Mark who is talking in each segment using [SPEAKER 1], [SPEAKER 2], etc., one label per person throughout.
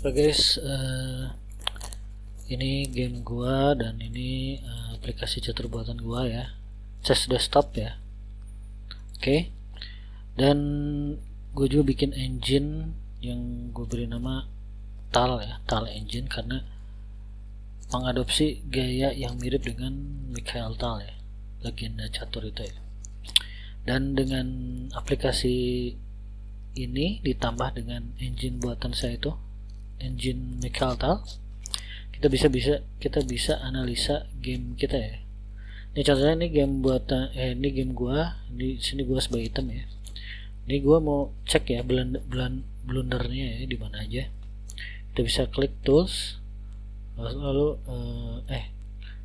[SPEAKER 1] Oke guys, ini game gua dan ini aplikasi catur buatan gua ya, Chess Desktop ya. Oke, dan gue juga bikin engine yang gue beri nama TAL ya, TAL Engine, karena mengadopsi gaya yang mirip dengan Mikhail Tal ya, legenda catur itu ya. Dan dengan aplikasi ini ditambah dengan engine buatan saya itu, engine Mikhail Tal, kita bisa analisa game kita ya. Ini contohnya, ini game buatan ini game gua, di sini gua sebagai item ya. Ini gua mau cek ya blundernya ya di mana aja. Kita bisa klik tools, lalu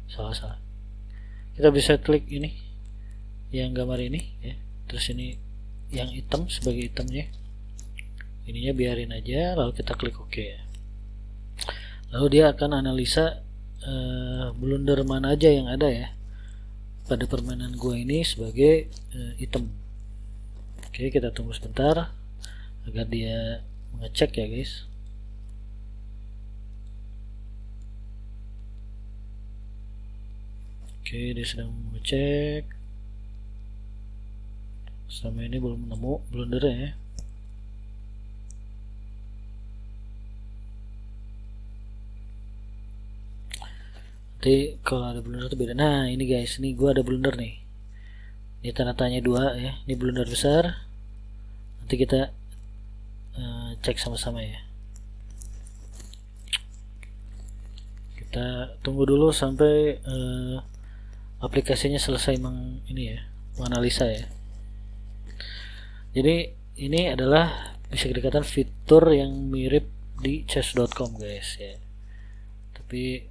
[SPEAKER 1] salah. Kita bisa klik ini yang gambar ini ya. Terus ini yang item sebagai itemnya. Ininya biarin aja, lalu kita klik OK ya. Lalu dia akan analisa blunder mana aja yang ada ya pada permainan gua ini sebagai item. Oke, kita tunggu sebentar agar dia mengecek ya guys. Oke, dia sedang mengecek. Selama ini belum nemu blundernya ya. Nanti kalau ada blunder itu beda. Nah ini guys, ini gua ada blunder nih. Ini tanda tanya 2 ya. Ini blunder besar. Nanti kita cek sama-sama ya. Kita tunggu dulu sampai aplikasinya selesai menganalisa ya. Jadi ini adalah bisa dikatakan fitur yang mirip di chess.com guys ya. Tapi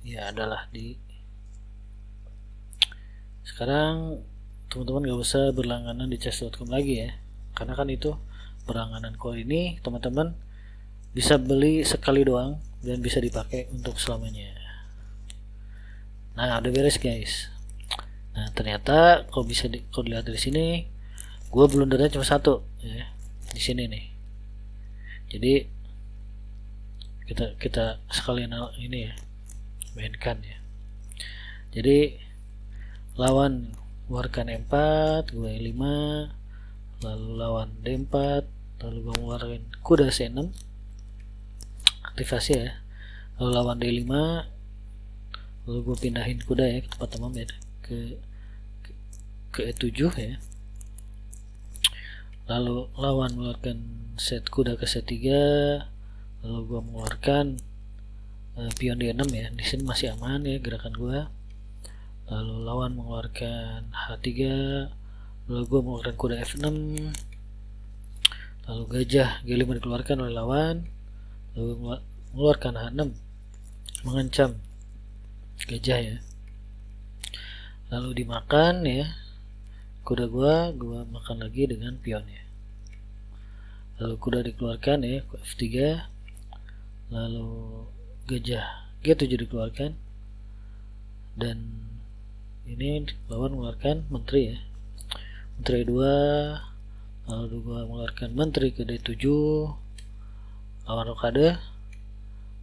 [SPEAKER 1] ya adalah di sekarang teman-teman gak usah berlangganan di chess.com lagi ya, karena kan itu berlangganan. Kalau ini teman-teman bisa beli sekali doang dan bisa dipakai untuk selamanya. Nah udah beres guys. Nah ternyata kalau dilihat dari sini, gue blundernya cuma satu ya, di sini nih. Jadi kita sekalian ini ya, mainkan ya. Jadi lawan keluarkan E4, gue E5, lalu lawan D4, lalu gue mengeluarkan kuda C6, aktivasi ya. Lalu lawan D5, lalu gue pindahin kuda ya ke tempat teman ya, ke E7 ya. Lalu lawan mengeluarkan set kuda ke C3, lalu gue mengeluarkan pion D6 ya. Di sini masih aman ya gerakan gue. Lalu lawan mengeluarkan H3, lalu gue mengeluarkan kuda F6, lalu gajah G5 dikeluarkan oleh lawan, lalu mengeluarkan H6 mengancam gajah ya. Lalu dimakan ya kuda gue makan lagi dengan pion ya. Lalu kuda dikeluarkan ya, F3, lalu gajah G7 dikeluarkan, dan ini lawan mengeluarkan menteri ya, menteri 2, lalu gua mengeluarkan menteri ke D7 lawan rokade,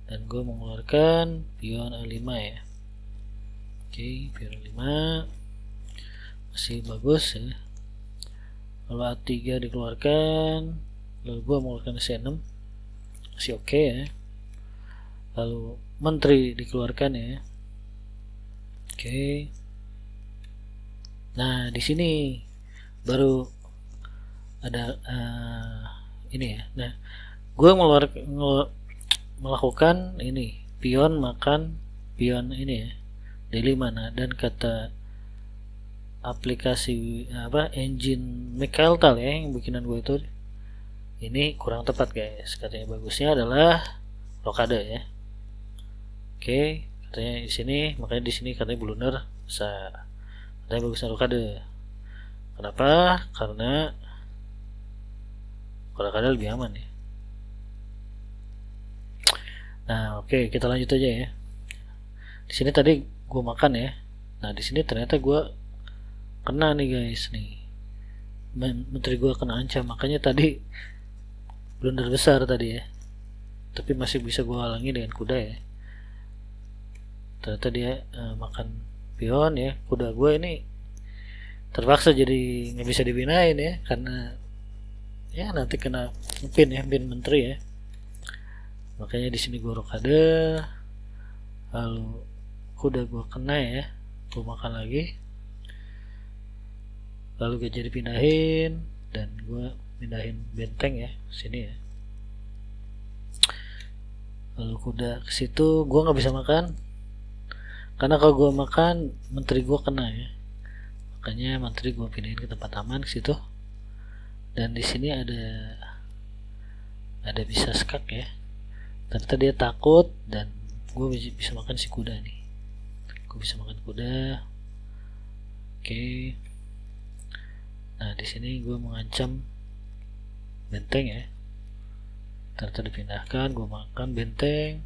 [SPEAKER 1] dan gua mengeluarkan pion A5 ya. Oke, pion A5 masih bagus ya. Lalu A3 dikeluarkan, lalu gua mengeluarkan C6, masih oke ya. Lalu menteri dikeluarkan ya. Oke. Nah di sini baru ada ini ya. Nah gue melakukan ini pion makan pion ini ya, D5. Nah dan kata aplikasi engine Mikhail Tal ya, yang bikinan gue itu, ini kurang tepat guys. Katanya bagusnya adalah rokade ya. Oke, katanya di sini, makanya di sini katanya blunder besar. Katanya bagusnya rokade. Kenapa? Karena rokade lebih aman ya. Nah, oke, kita lanjut aja ya. Di sini tadi gue makan ya. Nah, di sini ternyata gue kena nih guys nih. Menteri gue kena ancam, makanya tadi blunder besar tadi ya. tapi masih bisa gue halangi dengan kuda ya. Ternyata dia makan pion ya. Kuda gue ini terpaksa jadi nggak bisa dibinain ya, karena ya nanti kena pin ya, pin menteri ya. Makanya di sini gue rokade, lalu kuda gue kena ya, gue makan lagi, lalu gak jadi pindahin, dan gue pindahin benteng ya sini ya. Lalu kuda ke situ, gue nggak bisa makan, karena kalau gue makan menteri gue kena ya. Makanya menteri gue pindahin ke tempat aman ke situ. Dan di sini ada bisa skak ya. Ternyata dia takut, dan gue bisa makan si kuda nih. Gue bisa makan kuda. Oke. Nah di sini gue mengancam benteng ya. Ternyata dipindahkan, gue makan benteng,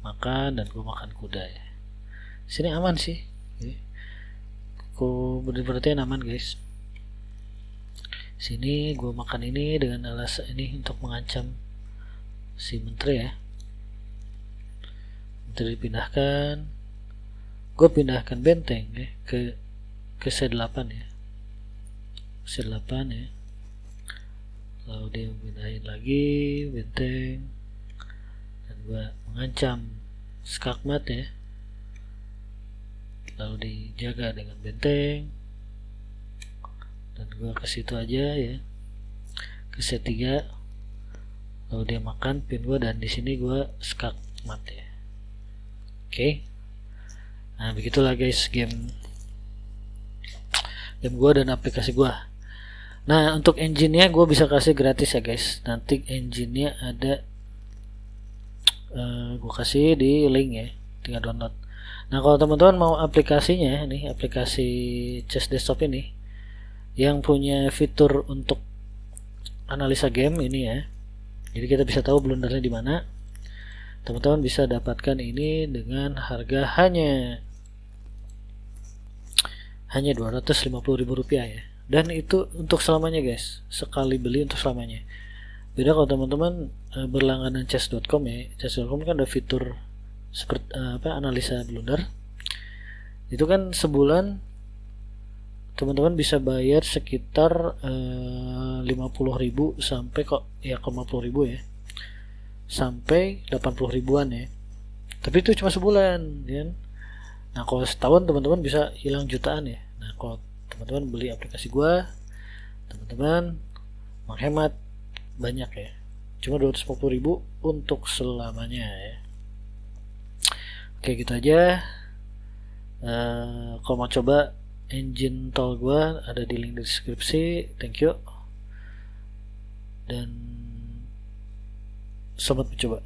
[SPEAKER 1] makan, dan gue makan kuda ya. Sini aman sih. Gue berarti aman guys. Sini gue makan ini dengan alasan ini untuk mengancam si menteri ya. Menteri dipindahkan, gue pindahkan benteng ya ke C8 ya, C8 ya. Lalu dia pindahin lagi benteng, dan gue mengancam skakmat ya. Lalu dijaga dengan benteng, dan gue ke situ aja ya, ke C3. Lalu dia makan pin gue, dan di sini gue skakmat ya. Oke. Nah begitulah guys game gue dan aplikasi gue. Nah untuk engine-nya gue bisa kasih gratis ya guys. Nanti engine-nya ada gue kasih di link ya, tinggal download. Nah kalau teman-teman mau aplikasinya, nih aplikasi Chess Desktop ini yang punya fitur untuk analisa game ini ya, jadi kita bisa tahu blundernya di mana. Teman-teman bisa dapatkan ini dengan harga hanya Rp250.000 ya. Dan itu untuk selamanya guys, sekali beli untuk selamanya. Beda kalau teman-teman berlangganan chess.com ya. Chess.com kan ada fitur seperti analisa blunder. Itu kan sebulan teman-teman bisa bayar sekitar 50.000 sampai kok ya 50.000 ya, sampai 80 ribuan ya. Tapi itu cuma sebulan ya. Nah kalau setahun teman-teman bisa hilang jutaan ya. Nah kalau teman-teman beli aplikasi gua, teman-teman menghemat banyak ya, cuma 250.000 untuk selamanya ya. Oke gitu aja. Kalau mau coba engine tol gua ada di link deskripsi. Thank you, dan selamat mencoba.